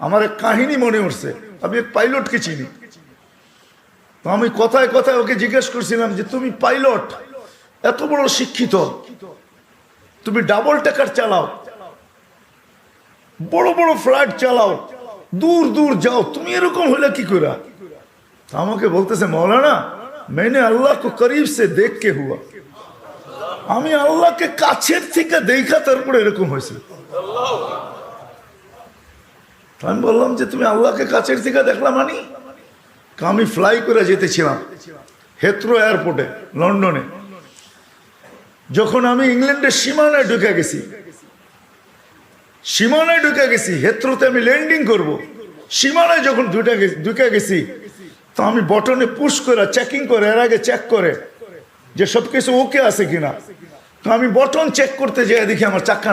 আমার এক কাহিনী মনে উঠছে। আমি এক পাইলটকে চিনি, তো আমি কথায় কথায় ওকে জিজ্ঞেস করছিলাম যে তুমি পাইলট, এত বড় শিক্ষিত, তুমি ডাবল টেকার চালাও, বড় বড় ফ্লাইট চালাও, দূর দূর যাও, তুমি এরকম হলে কি করে? আমাকে বলতেছে মৌলানা मैंने अल्लाह को करीब से देख के हुआ, আমি আল্লাহকে কাছের থেকে দেখা তারপরে এরকম হয়েছে। আমি বললাম যে তুমি আল্লাহকে কাছের থেকে দেখলা মানে? আমি ফ্লাই করে যেতেছিলাম হেথ্রো এয়ারপোর্টে লন্ডনে। যখন আমি ইংল্যান্ডের সীমানায় ঢুকে গেছি, হেথ্রোতে আমি ল্যান্ডিং করব, সীমানায় যখন ঢুকে গেছি, তো আমি বটনে পুশ করে চেকিং করে, এর আগে চেক করে যে সব কিছু ওকে আছে কিনা। তো আমি বটন চেক করতে যাই, দেখি আমার চাক্কা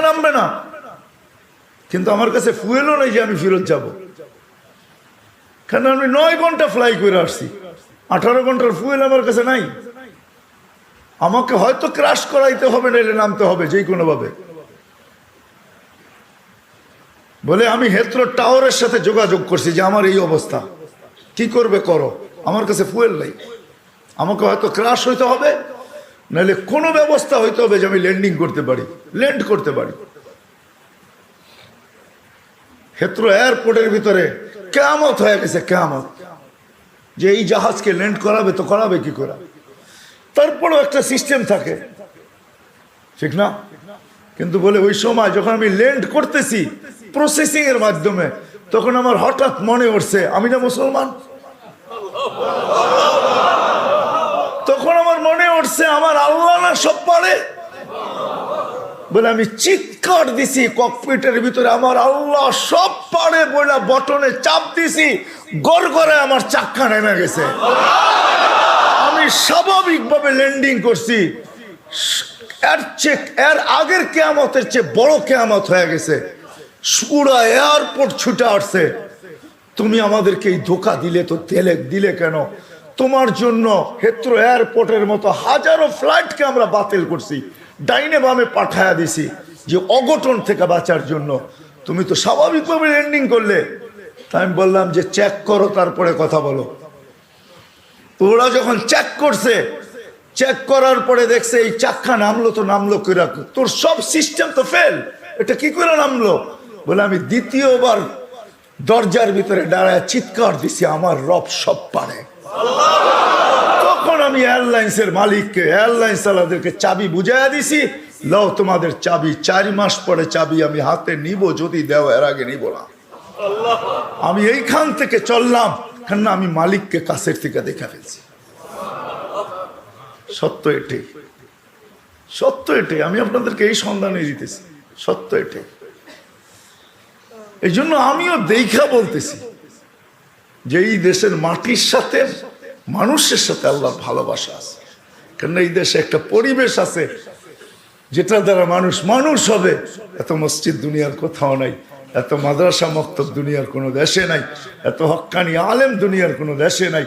নামবে না, কিন্তু আমার কাছে ফুয়েলও নেই যে আমি ফেরত যাব, কারণ আমি 9 ঘন্টা ফ্লাই করে আসছি, 18 ঘন্টার ফুয়েল আমার কাছে নাই। আমাকে হয়তো ক্রাশ করাইতে হবে, নাইলে নামতে হবে যে কোনো ভাবে। বলে আমি হেথ্রো টাওয়ারের সাথে যোগাযোগ করছি যে আমার এই অবস্থা, কি করবে করো, আমার কাছে ফুয়েল নাই, আমাকে হয়তো ক্রাশ হইতে হবে, নাহলে কোনো ব্যবস্থা হইতে হবে যে আমি ল্যান্ড করতে পারি। হেথ্রো এয়ারপোর্টের ভিতরে কিয়ামত হয়ে গেছে, কিয়ামত, যে এই জাহাজকে ল্যান্ড করাবে তো করাবে কি করে। তারপরেও একটা সিস্টেম থাকে, ঠিক না? কিন্তু বলে ওই সময় যখন আমি ল্যান্ড করতেছি প্রসেসিং এর মাধ্যমে, তখন আমার হঠাৎ মনে উঠছে আমি না মুসলমান। তখন আমার মনে উঠছে আমার আল্লাহ না সব পারে। বলে আমি চিৎকার দিছি ককপিটের ভিতরে, আমার আল্লাহ সব পারে বলে বটনে চাপ দিছি, গড়গড়ে আমার চাক্কা নেমে গেছে। আমি স্বাভাবিকভাবে ল্যান্ডিং করছি, এর আগের কিয়ামতের চেয়ে বড় কিয়ামত হয়ে গেছে। পুরা এয়ারপোর্ট ছুটে আসছে, তুমি আমাদেরকে এই ধোকা দিলে তো দিলে কেন? তোমার জন্য হেথ্রো এয়ারপোর্টের মতো হাজারো ফ্লাইটকে আমরা বাতিল করছি, ডাইনে বামে পাঠায়া দিছি যে অঘটন থেকে বাঁচার জন্য। তুমি তো স্বাভাবিকভাবে ল্যান্ডিং করলে। তাই আমি বললাম যে চেক করো, তারপরে কথা বলো। তো ওরা যখন চেক করছে, চেক করার পরে দেখছে এই চাক্কা নামলো করে, তোর সব সিস্টেম তো ফেল, এটা কি করে নামলো? বলে আমি দ্বিতীয়বার দরজার ভিতরে দাঁড়ায় চিৎকার দিছি আমার রব সব পারে। তখন আমি এয়ারলাইন্সের মালিককে, এয়ারলাইন্স চালাদেরকে চাবি বুঝাইয়া দিছি, লও তোমাদের চাবি, 4 মাস পরে চাবি আমি হাতে নিব, যদি দেও, এর আগে নিব না। আমি এইখান থেকে চললাম, কেন আমি মালিককে কাছের থেকে দেখা ফেলছি। সত্য এটাই, আমি আপনাদেরকে এই সন্ধানে দিতেছি, সত্য এটাই। এই জন্য আমিও দেখা বলতেছি যে এই দেশের মাটির সাথে, মানুষের সাথে আল্লাহর ভালোবাসা আছে। কেন এই দেশে একটা পরিবেশ আছে যেটা দ্বারা মানুষ হবে। এত মসজিদ দুনিয়ার কোথাও নাই, এত মাদ্রাসা মক্তব দুনিয়ার কোনো দেশে নাই, এত হক্কানি আলেম দুনিয়ার কোনো দেশে নাই,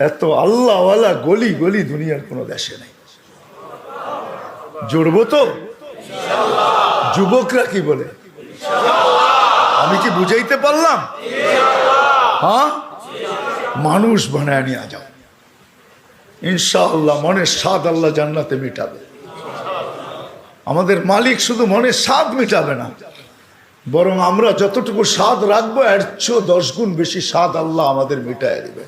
এত আল্লাহওয়ালা গলি গলি দুনিয়ার কোনো দেশে নাই। জুড়বো তো? যুবকরা কি বলে? আমি কি বুঝাইতে পারলাম? হ্যাঁ, মানুষ বানায় নিয়ে যাও ইনশাআল্লাহ। মনের স্বাদ আল্লাহ জান্নাতে মিটাবে। আমাদের মালিক শুধু মনের স্বাদ মিটাবে না, বরং আমরা যতটুকু স্বাদ রাখবো এর চেয়ে 10 গুণ বেশি স্বাদ আল্লাহ আমাদের মিটায় দিবে।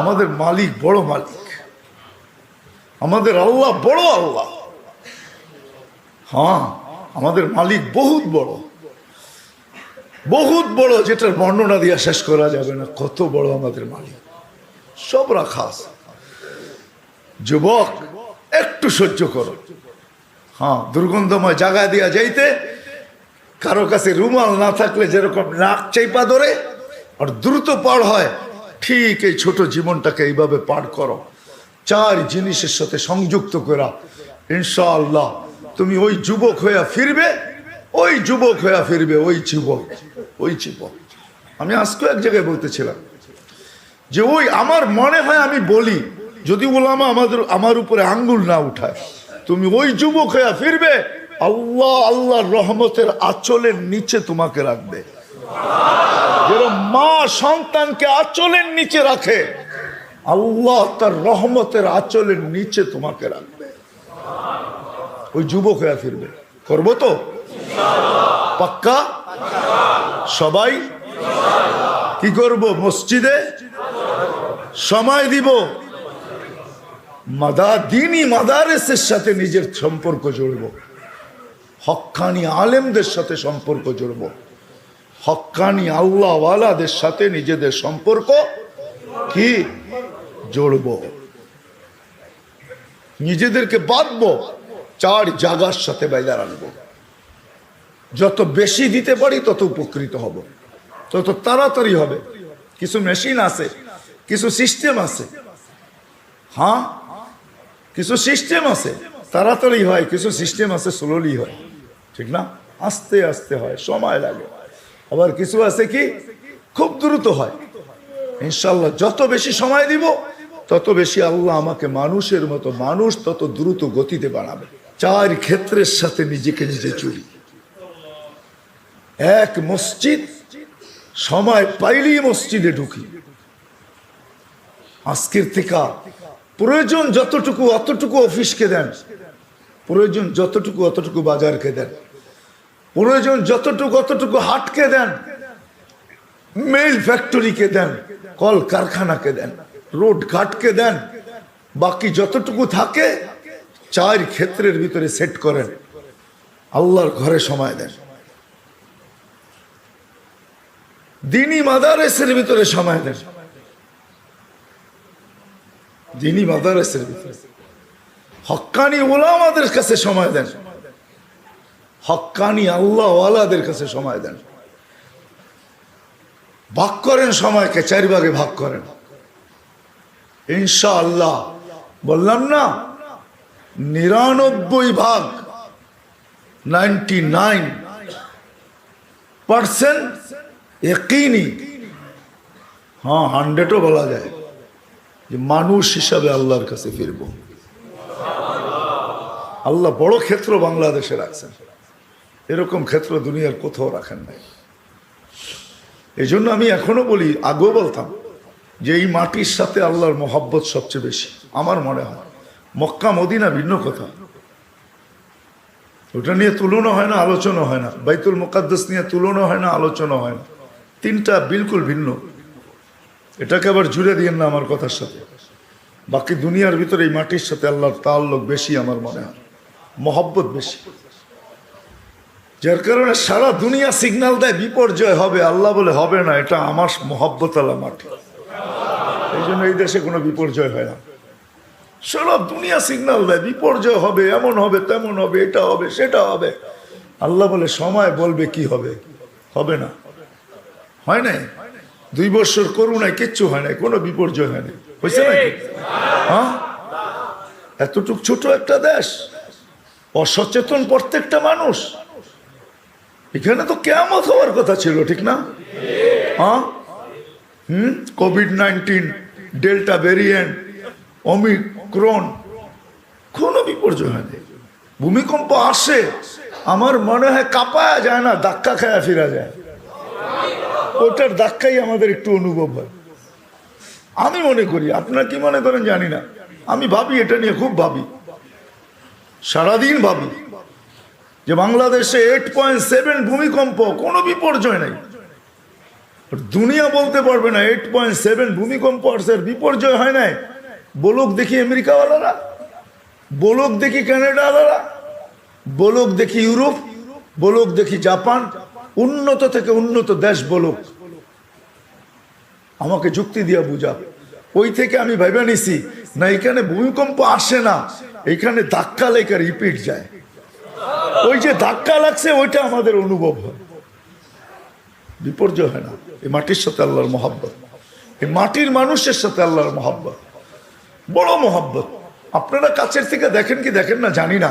আমাদের মালিক বড় মালিক, আমাদের আল্লাহ বড় আল্লাহ। হ্যাঁ, আমাদের মালিক বহুত বড়, যেটার বর্ণনা দিয়ে শেষ করা যাবে না। কত বড় আমাদের মালিক, সব রাখা আছে। যুবক একটু সহ্য করো। হ্যাঁ, দুর্গন্ধময় জায়গা দিয়া যাইতে কারো কাছে রুমাল না থাকলে যেরকম নাক চাইপা ধরে আর দ্রুত পার হয়, ঠিক এই ছোট জীবনটাকে এইভাবে পার করো, 4 জিনিসের সাথে সংযুক্ত করা। ইনশাআল্লাহ তুমি ওই যুবক হইয়া ফিরবে, ওই যুবক। আমি আজকে এক জায়গায় বলতেছিলাম যে ওই আমার মনে হয়, আমি বলি যদি ওলামা আমার উপরে আঙ্গুল না উঠায়, তুমি ওই যুবক হইয়া ফিরবে আল্লাহ আল্লাহর রহমতের আঁচলের নিচে তোমাকে রাখবে। যেরকম মা সন্তানকে আঁচলের নিচে রাখে, আল্লাহ তার রহমতের আঁচলের নিচে তোমাকে রাখবে। ওই যুবক হয়ে ফিরবে। করবো তো পাক্কা? সবাই কি করব? মসজিদে সময় দিব, দিনী মাদারেসের সাথে নিজের সম্পর্ক জড়ব, হক্কানি আলেমদের সাথে সম্পর্ক জড়ব, হক্কানি আল্লাহওয়ালাদের সাথে নিজেদের সম্পর্ক কি জড়ব, নিজেদেরকে বাঁধবো, 4 জায়গার সাথে বাইরে রাখবো। যত বেশি দিতে পারি তত উপকৃত হব, তত তাড়াতাড়ি হবে। কিছু মেশিন আছে, কিছু সিস্টেম আছে, হ্যাঁ কিছু সিস্টেম আছে তাড়াতাড়ি হয়, কিছু সিস্টেম আছে স্লোলি হয়, ঠিক না? আস্তে আস্তে হয়, সময় লাগে। আবার কিছু আছে কি খুব দ্রুত হয়। ইনশাল্লাহ যত বেশি সময় দিব তত বেশি আল্লাহ আমাকে মানুষের মতো, মানুষ তত দ্রুত গতিতে বানাবে। 4 ক্ষেত্রের সাথে নিজেকে নিজে চুরি। 1 মসজিদ, সময় পাইলেই মসজিদে ঢুকি। আজকের থেকে প্রয়োজন যতটুকু অতটুকু অফিসকে দেন, প্রয়োজন যতটুকু অতটুকু বাজারকে দেন, প্রয়োজন যতটুকু অতটুকু হাটকে দেন, মেল ফ্যাক্টরিকে দেন, কল কারখানাকে দেন, রোড ঘাটকে দেন। বাকি যতটুকু থাকে 4 ক্ষেত্রের ভিতরে সেট করেন, আল্লাহর ঘরে সময় দেন। দিনী মাদারেসের ভিতরে সময় দেন, দিনী মাদারেসের ভিতরে হক্কানি ওলামাদের কাছে সময় দেন, হক্কানি আল্লাহওয়ালাদের কাছে সময় দেন। ভাগ করেন সময়কে, 4 ভাগে ভাগ করেন। ইনশাআল্লাহ বললাম না, 99 ভাগ 99% ইয়াকিনি, হ্যাঁ 100ও বলা যায় যে মানুষ হিসাবে আল্লাহর কাছে ফিরব। আল্লাহ বড় ক্ষেত্র বাংলাদেশে রাখছেন, এরকম ক্ষেত্র দুনিয়ার কোথাও রাখেন নাই। এই জন্য আমি এখনো বলি, আগেও বলতাম যে এই মাটির সাথে আল্লাহর মহব্বত সবচেয়ে বেশি। আমার মনে হয় মক্কা মদিনা ভিন্ন কথা, ওটা নিয়ে তুলনা হয় না, আলোচনা হয় না। বাইতুল মুকাদ্দাস নিয়ে তুলনা হয় না, আলোচনা হয় না। 3টা বিলকুল ভিন্ন। এটাকে আবার জুড়ে দিয়েন না আমার কথার সাথে। বাকি দুনিয়ার ভিতরে এই মাটির সাথে আল্লাহর তাআল্লুক বেশি, আমার মনে হয় মহব্বত বেশি। যার কারণে সারা দুনিয়া সিগন্যাল দেয় বিপর্যয় হবে, আল্লাহ বলে হবে না, এটা আমার মহব্বত আল্লাহ মাটি। এই জন্য এই দেশে কোনো বিপর্যয় হয় না। সারা দুনিয়া সিগন্যাল দেয় বিপর্যয় হবে, এমন হবে, তেমন হবে, এটা হবে, সেটা হবে। আল্লাহ বলে সময় বলবে কি হবে, হবে না। হয় নাই 2 বছর করুণায় কিচ্ছু হয় নাই, কোনো বিপর্যয় হয় নাই, হয়েছে নাকি? হ্যাঁ, এতটুক ছোট একটা দেশ, অসচেতন প্রত্যেকটা মানুষ। এখানে তো কিয়ামত হওয়ার কথা ছিল, ঠিক না? হ্যাঁ, কোভিড-19, ডেল্টা ভেরিয়েন্ট, ওমিক্রন, কোনো বিপর্যয় হয় নাই। ভূমিকম্প আসে, আমার মনে হয় কাঁপায়া যায় না, ধাক্কা খায়া ফিরা যায়। ওটার ধাক্কাই আমাদের একটু অনুভব হয়, আমি মনে করি। আপনারা কি মনে করেন জানি না, আমি ভাবি, এটা নিয়ে খুব ভাবি, সারাদিন ভাবি যে বাংলাদেশে 8.7 ভূমিকম্প, কোনো বিপর্যয় নাই। দুনিয়া বলতে পারবে না 8.7 ভূমিকম্প আসছে, বিপর্যয় হয় নাই। বলুক দেখি আমেরিকাওয়ালারা, বলুক দেখি কানাডাওয়ালারা, বলুক দেখি ইউরোপ, বলুক দেখি জাপান, উন্নত থেকে উন্নত দেশ বলুক, আমাকে যুক্তি দিয়া বুঝা। ওই থেকে আমি ভাইবা নিছি না, এখানে ভূমিকম্প আসে না, এখানে ধাক্কা লেখা রিপিট যায়। ওই যে ধাক্কা লাগছে ওইটা আমাদের অনুভব হয়, বিপর্যয় হয় না। এই মাটির সাথে আল্লাহর মহব্বত, এই মাটির মানুষের সাথে আল্লাহর মহব্বত, বড় মহব্বত। আপনারা কাছের থেকে দেখেন কি দেখেন না জানি না,